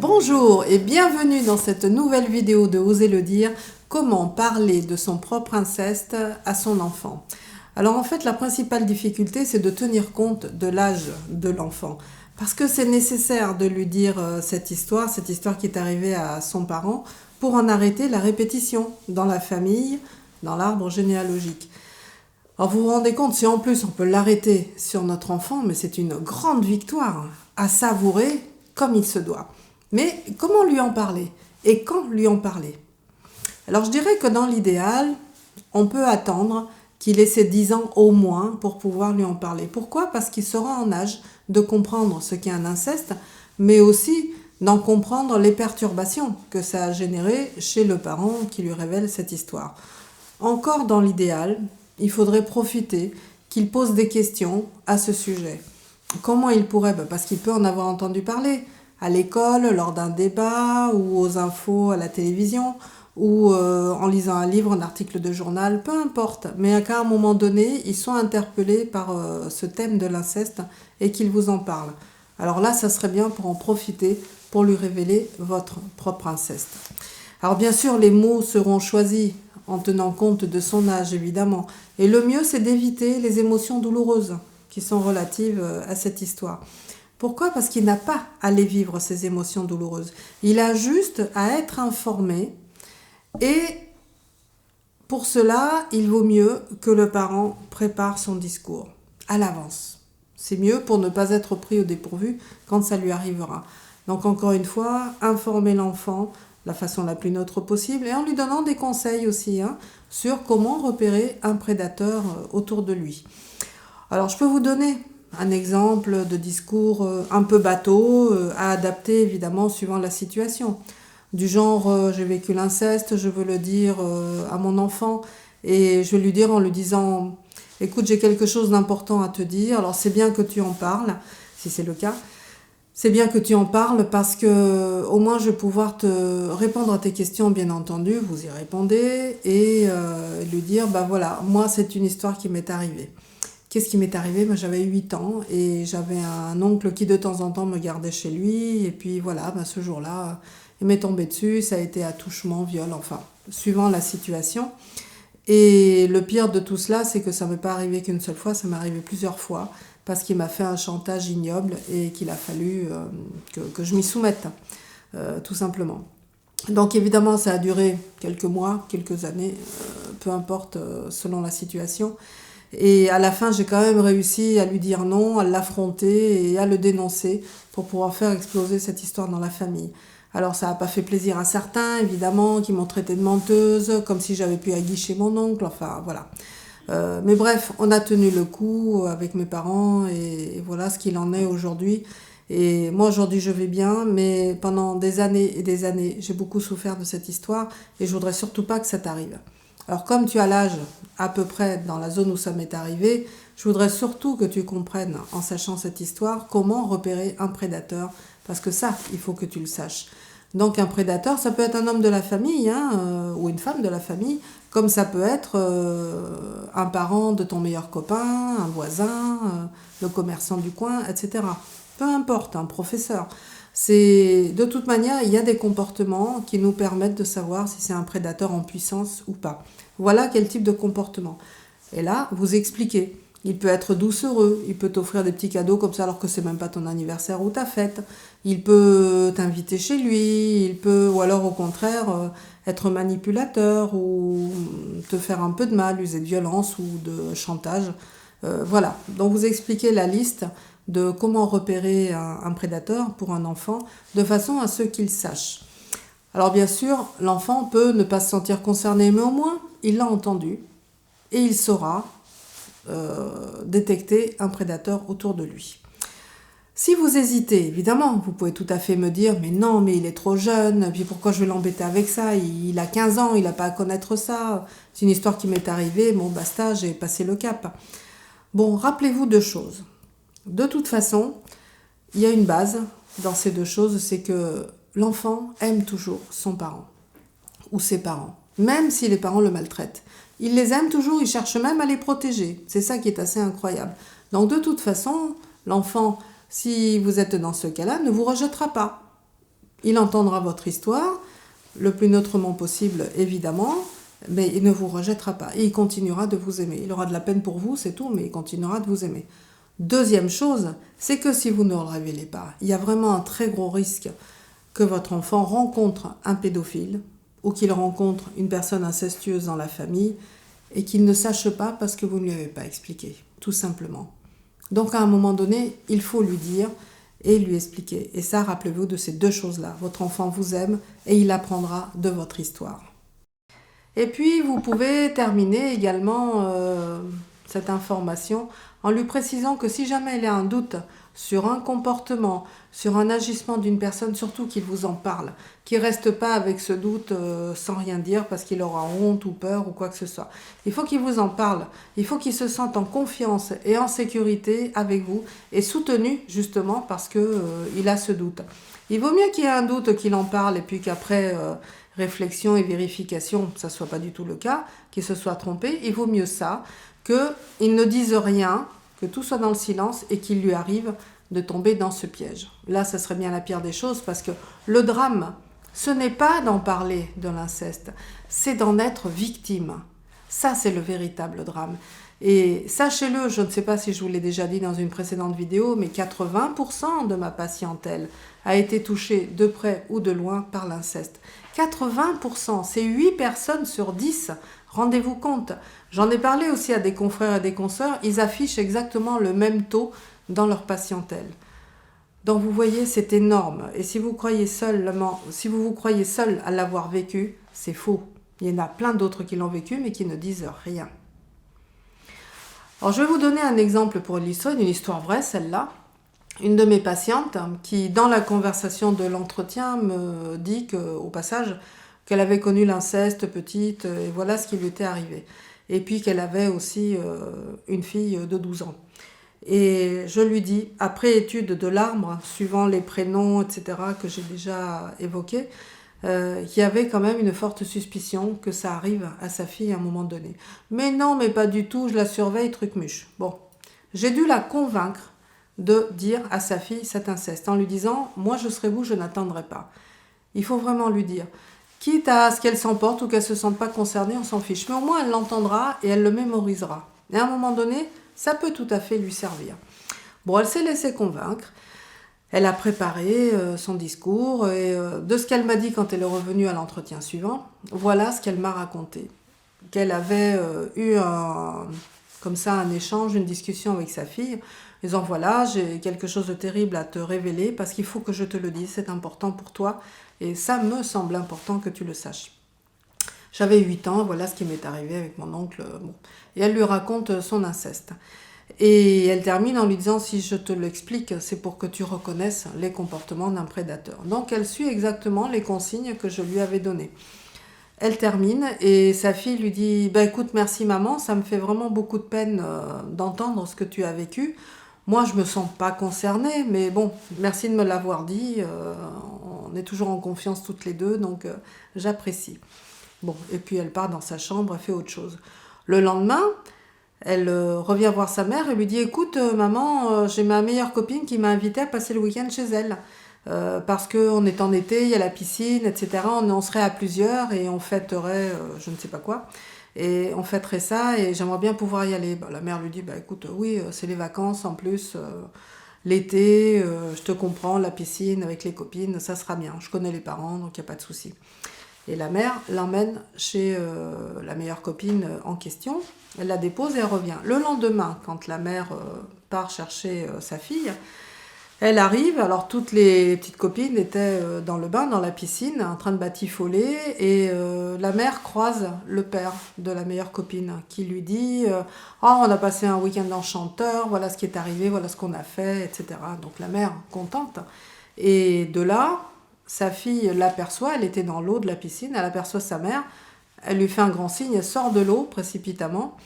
Bonjour et bienvenue dans cette nouvelle vidéo de Oser le dire, comment parler de son propre inceste à son enfant. Alors en fait la principale difficulté c'est de tenir compte de l'âge de l'enfant. Parce que c'est nécessaire de lui dire cette histoire qui est arrivée à son parent pour en arrêter la répétition dans la famille, dans l'arbre généalogique. Alors vous vous rendez compte, si en plus on peut l'arrêter sur notre enfant, mais c'est une grande victoire à savourer comme il se doit. Mais comment lui en parler? Et quand lui en parler? Alors je dirais que dans l'idéal, on peut attendre qu'il ait ses 10 ans au moins pour pouvoir lui en parler. Pourquoi? Parce qu'il sera en âge de comprendre ce qu'est un inceste, mais aussi d'en comprendre les perturbations que ça a générées chez le parent qui lui révèle cette histoire. Encore dans l'idéal, il faudrait profiter qu'il pose des questions à ce sujet. Comment il pourrait? Parce qu'il peut en avoir entendu parler à l'école, lors d'un débat, ou aux infos à la télévision, ou en lisant un livre, un article de journal, peu importe. Mais qu'à un moment donné, ils sont interpellés par ce thème de l'inceste et qu'ils vous en parlent. Alors là, ça serait bien pour en profiter, pour lui révéler votre propre inceste. Alors bien sûr, les mots seront choisis en tenant compte de son âge, évidemment. Et le mieux, c'est d'éviter les émotions douloureuses qui sont relatives à cette histoire. Pourquoi? Parce qu'il n'a pas à les vivre, ces émotions douloureuses. Il a juste à être informé et pour cela, il vaut mieux que le parent prépare son discours à l'avance. C'est mieux pour ne pas être pris au dépourvu quand ça lui arrivera. Donc encore une fois, informer l'enfant de la façon la plus neutre possible et en lui donnant des conseils aussi sur comment repérer un prédateur autour de lui. Alors je peux vous donner un exemple de discours un peu bateau, à adapter évidemment suivant la situation. Du genre, j'ai vécu l'inceste, je veux le dire à mon enfant, et je vais lui dire en lui disant, écoute, j'ai quelque chose d'important à te dire, alors c'est bien que tu en parles, si c'est le cas. C'est bien que tu en parles parce que au moins je vais pouvoir te répondre à tes questions, bien entendu, vous y répondez, et lui dire, voilà, moi c'est une histoire qui m'est arrivée. Qu'est-ce qui m'est arrivé? J'avais 8 ans et j'avais un oncle qui de temps en temps me gardait chez lui. Et puis voilà, ce jour-là, il m'est tombé dessus. Ça a été attouchement, viol, enfin, suivant la situation. Et le pire de tout cela, c'est que ça ne m'est pas arrivé qu'une seule fois, ça m'est arrivé plusieurs fois. Parce qu'il m'a fait un chantage ignoble et qu'il a fallu que je m'y soumette, tout simplement. Donc évidemment, ça a duré quelques mois, quelques années, peu importe selon la situation. Et à la fin, j'ai quand même réussi à lui dire non, à l'affronter et à le dénoncer pour pouvoir faire exploser cette histoire dans la famille. Alors ça n'a pas fait plaisir à certains, évidemment, qui m'ont traité de menteuse, comme si j'avais pu aguicher mon oncle, enfin voilà. Mais bref, on a tenu le coup avec mes parents et voilà ce qu'il en est aujourd'hui. Et moi aujourd'hui je vais bien, mais pendant des années et des années, j'ai beaucoup souffert de cette histoire et je voudrais surtout pas que ça t'arrive. Alors comme tu as l'âge à peu près dans la zone où ça m'est arrivé, je voudrais surtout que tu comprennes, en sachant cette histoire, comment repérer un prédateur, parce que ça, il faut que tu le saches. Donc un prédateur, ça peut être un homme de la famille ou une femme de la famille, comme ça peut être un parent de ton meilleur copain, un voisin, le commerçant du coin, etc. Peu importe, un professeur. De toute manière, il y a des comportements qui nous permettent de savoir si c'est un prédateur en puissance ou pas. Voilà quel type de comportement. Et là, vous expliquez. Il peut être doucereux, il peut t'offrir des petits cadeaux comme ça alors que c'est même pas ton anniversaire ou ta fête. Il peut t'inviter chez lui, ou alors au contraire être manipulateur ou te faire un peu de mal, user de violence ou de chantage. Voilà, donc vous expliquez la liste de comment repérer un prédateur pour un enfant de façon à ce qu'il sache. Alors bien sûr, l'enfant peut ne pas se sentir concerné, mais au moins il l'a entendu et il saura détecter un prédateur autour de lui. Si vous hésitez, évidemment, vous pouvez tout à fait me dire « mais non, mais il est trop jeune, puis pourquoi je vais l'embêter avec ça? Il a 15 ans, il n'a pas à connaître ça. C'est une histoire qui m'est arrivée, bon basta, j'ai passé le cap. » Bon, rappelez-vous 2 choses. De toute façon, il y a une base dans ces 2 choses, c'est que l'enfant aime toujours son parent ou ses parents, même si les parents le maltraitent. Il les aime toujours, il cherche même à les protéger. C'est ça qui est assez incroyable. Donc de toute façon, l'enfant, si vous êtes dans ce cas-là, ne vous rejettera pas. il entendra votre histoire, le plus neutrement possible évidemment, mais il ne vous rejettera pas. Et il continuera de vous aimer. Il aura de la peine pour vous, c'est tout, mais il continuera de vous aimer. Deuxième chose, c'est que si vous ne le révélez pas, il y a vraiment un très gros risque que votre enfant rencontre un pédophile ou qu'il rencontre une personne incestueuse dans la famille et qu'il ne sache pas parce que vous ne lui avez pas expliqué, tout simplement. Donc à un moment donné, il faut lui dire et lui expliquer. Et ça, rappelez-vous de ces deux choses-là. Votre enfant vous aime et il apprendra de votre histoire. Et puis, vous pouvez terminer également cette information en lui précisant que si jamais il a un doute sur un comportement, sur un agissement d'une personne, surtout qu'il vous en parle, qu'il ne reste pas avec ce doute sans rien dire parce qu'il aura honte ou peur ou quoi que ce soit. Il faut qu'il vous en parle, il faut qu'il se sente en confiance et en sécurité avec vous et soutenu justement parce qu'il a ce doute. Il vaut mieux qu'il y ait un doute, qu'il en parle et puis qu'après réflexion et vérification, ça ne soit pas du tout le cas, qu'il se soit trompé. Il vaut mieux ça qu'il ne dise rien, que tout soit dans le silence et qu'il lui arrive de tomber dans ce piège. Là, ça serait bien la pire des choses parce que le drame, ce n'est pas d'en parler de l'inceste, c'est d'en être victime. Ça, c'est le véritable drame. Et sachez-le, je ne sais pas si je vous l'ai déjà dit dans une précédente vidéo, mais 80% de ma patientèle a été touchée de près ou de loin par l'inceste. 80%, c'est 8 personnes sur 10. Rendez-vous compte. J'en ai parlé aussi à des confrères et des consoeurs, ils affichent exactement le même taux dans leur patientèle. Donc vous voyez, c'est énorme. Et si vous croyez vous croyez seul à l'avoir vécu, c'est faux. Il y en a plein d'autres qui l'ont vécu, mais qui ne disent rien. Alors je vais vous donner un exemple pour l'histoire, une histoire vraie, celle-là. Une de mes patientes qui, dans la conversation de l'entretien, me dit au passage qu'elle avait connu l'inceste petite et voilà ce qui lui était arrivé. Et puis qu'elle avait aussi une fille de 12 ans. Et je lui dis, après étude de l'arbre, suivant les prénoms, etc., que j'ai déjà évoqués, qu'il y avait quand même une forte suspicion que ça arrive à sa fille à un moment donné. Mais non, mais pas du tout, je la surveille, truc-muche. Bon, j'ai dû la convaincre de dire à sa fille cet inceste, en lui disant « Moi, je serai vous, je n'attendrai pas ». Il faut vraiment lui dire. Quitte à ce qu'elle s'emporte ou qu'elle ne se sente pas concernée, on s'en fiche. Mais au moins, elle l'entendra et elle le mémorisera. Et à un moment donné, ça peut tout à fait lui servir. Bon, elle s'est laissée convaincre. Elle a préparé son discours et de ce qu'elle m'a dit quand elle est revenue à l'entretien suivant, voilà ce qu'elle m'a raconté. Qu'elle avait eu comme ça un échange, une discussion avec sa fille, disant voilà, j'ai quelque chose de terrible à te révéler parce qu'il faut que je te le dise, c'est important pour toi et ça me semble important que tu le saches. J'avais 8 ans, voilà ce qui m'est arrivé avec mon oncle. Bon. Et elle lui raconte son inceste. Et elle termine en lui disant, si je te l'explique, c'est pour que tu reconnaisses les comportements d'un prédateur. Donc elle suit exactement les consignes que je lui avais données. Elle termine et sa fille lui dit, bah, écoute, merci maman, ça me fait vraiment beaucoup de peine d'entendre ce que tu as vécu. Moi, je me sens pas concernée, mais bon, merci de me l'avoir dit. On est toujours en confiance toutes les deux, donc j'apprécie. Bon, et puis elle part dans sa chambre, elle fait autre chose. Le lendemain, elle revient voir sa mère et lui dit « Écoute, maman, j'ai ma meilleure copine qui m'a invitée à passer le week-end chez elle. Parce qu'on est en été, il y a la piscine, etc. On serait à plusieurs et on fêterait je ne sais pas quoi. Et on fêterait ça et j'aimerais bien pouvoir y aller. » La mère lui dit « Écoute, oui, c'est les vacances en plus. L'été, je te comprends, la piscine avec les copines, ça sera bien. Je connais les parents, donc il n'y a pas de souci. » Et la mère l'emmène chez la meilleure copine en question. Elle la dépose et elle revient. Le lendemain, quand la mère part chercher sa fille, elle arrive. Alors toutes les petites copines étaient dans le bain, dans la piscine, en train de batifoler. Et la mère croise le père de la meilleure copine qui lui dit « Oh, on a passé un week-end enchanteur, voilà ce qui est arrivé, voilà ce qu'on a fait, etc. » Donc la mère, contente. Et de là, sa fille l'aperçoit, elle était dans l'eau de la piscine, elle aperçoit sa mère, elle lui fait un grand signe, elle sort de l'eau précipitamment,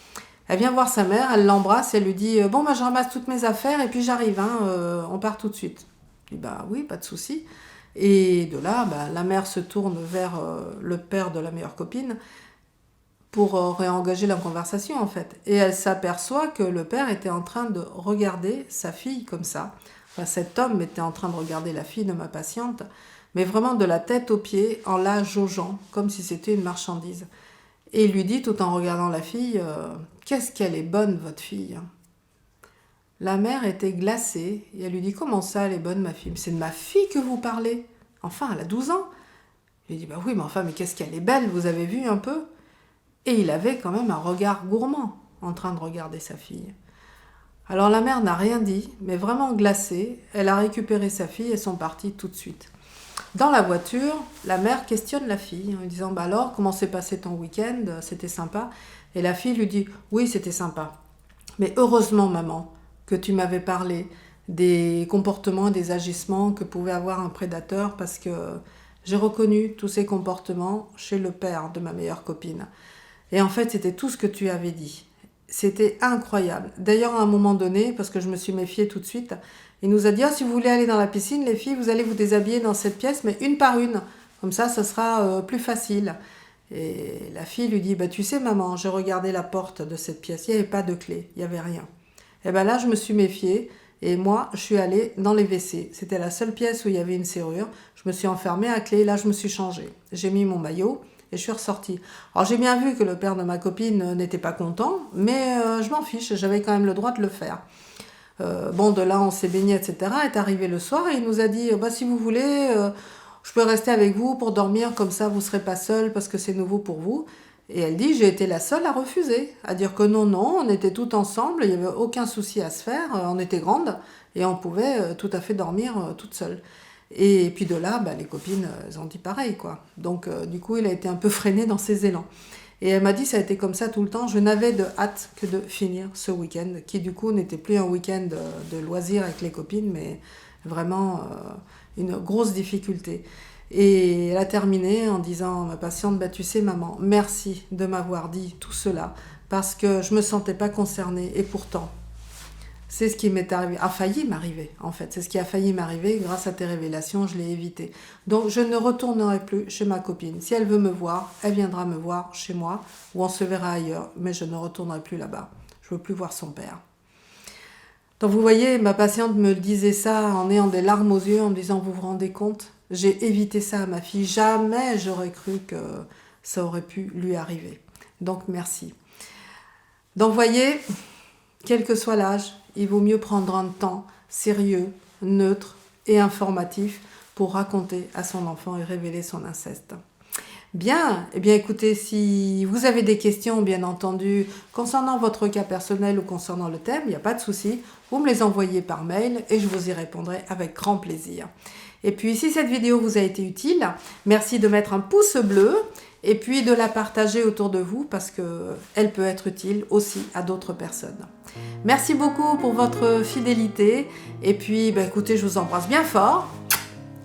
elle vient voir sa mère, elle l'embrasse, elle lui dit « Bon, je ramasse toutes mes affaires et puis j'arrive, on part tout de suite. » Il dit « Oui, pas de souci. » Et de là, la mère se tourne vers le père de la meilleure copine pour réengager la conversation en fait. Et elle s'aperçoit que le père était en train de regarder sa fille comme ça. Enfin, cet homme était en train de regarder la fille de ma patiente, mais vraiment de la tête aux pieds, en la jaugeant, comme si c'était une marchandise. Et il lui dit, tout en regardant la fille, « Qu'est-ce qu'elle est bonne, votre fille !» La mère était glacée, et elle lui dit, « Comment ça, elle est bonne, ma fille ? C'est de ma fille que vous parlez ? Enfin, elle a 12 ans. » Il lui dit, « Bah oui, mais enfin, mais qu'est-ce qu'elle est belle, vous avez vu un peu ?» Et il avait quand même un regard gourmand, en train de regarder sa fille. Alors la mère n'a rien dit, mais vraiment glacée, elle a récupéré sa fille et sont partis tout de suite. Dans la voiture, la mère questionne la fille en lui disant « Bah alors, comment s'est passé ton week-end? C'était sympa ?» Et la fille lui dit « Oui, c'était sympa. Mais heureusement, maman, que tu m'avais parlé des comportements et des agissements que pouvait avoir un prédateur parce que j'ai reconnu tous ces comportements chez le père de ma meilleure copine. Et en fait, c'était tout ce que tu avais dit. C'était incroyable. D'ailleurs, à un moment donné, parce que je me suis méfiée tout de suite, il nous a dit « si vous voulez aller dans la piscine, les filles, vous allez vous déshabiller dans cette pièce, mais une par une. Comme ça sera plus facile. » Et la fille lui dit « tu sais, maman, j'ai regardé la porte de cette pièce. Il n'y avait pas de clé, il n'y avait rien. » Et bien là, je me suis méfiée. Et moi, je suis allée dans les WC. C'était la seule pièce où il y avait une serrure. Je me suis enfermée à clé. Là, je me suis changée. J'ai mis mon maillot. Et je suis ressortie. Alors j'ai bien vu que le père de ma copine n'était pas content, mais je m'en fiche, j'avais quand même le droit de le faire. Bon, de là on s'est baigné, etc. Est arrivé le soir et il nous a dit si vous voulez, je peux rester avec vous pour dormir, comme ça vous ne serez pas seul parce que c'est nouveau pour vous. Et elle dit j'ai été la seule à refuser, à dire que non, on était toutes ensemble, il n'y avait aucun souci à se faire, on était grandes et on pouvait tout à fait dormir toutes seules. Et puis de là, les copines, elles ont dit pareil, quoi. Donc, du coup, il a été un peu freiné dans ses élans. Et elle m'a dit, ça a été comme ça tout le temps. Je n'avais de hâte que de finir ce week-end, qui du coup n'était plus un week-end de loisirs avec les copines, mais vraiment une grosse difficulté. Et elle a terminé en disant, ma patiente, tu sais maman, merci de m'avoir dit tout cela, parce que je ne me sentais pas concernée, et pourtant... C'est ce qui m'est arrivé, a failli m'arriver en fait. C'est ce qui a failli m'arriver. Grâce à tes révélations, je l'ai évité. Donc je ne retournerai plus chez ma copine. Si elle veut me voir, elle viendra me voir chez moi ou on se verra ailleurs. Mais je ne retournerai plus là-bas. Je ne veux plus voir son père. Donc vous voyez, ma patiente me disait ça en ayant des larmes aux yeux, en me disant, vous vous rendez compte? J'ai évité ça à ma fille. Jamais j'aurais cru que ça aurait pu lui arriver. Donc merci. Donc vous voyez, quel que soit l'âge, il vaut mieux prendre un temps sérieux, neutre et informatif pour raconter à son enfant et révéler son inceste. Bien, eh bien écoutez, si vous avez des questions, bien entendu, concernant votre cas personnel ou concernant le thème, il n'y a pas de souci, vous me les envoyez par mail et je vous y répondrai avec grand plaisir. Et puis, si cette vidéo vous a été utile, merci de mettre un pouce bleu et puis de la partager autour de vous parce qu'elle peut être utile aussi à d'autres personnes. Merci beaucoup pour votre fidélité et puis écoutez, je vous embrasse bien fort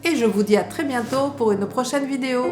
et je vous dis à très bientôt pour une prochaine vidéo.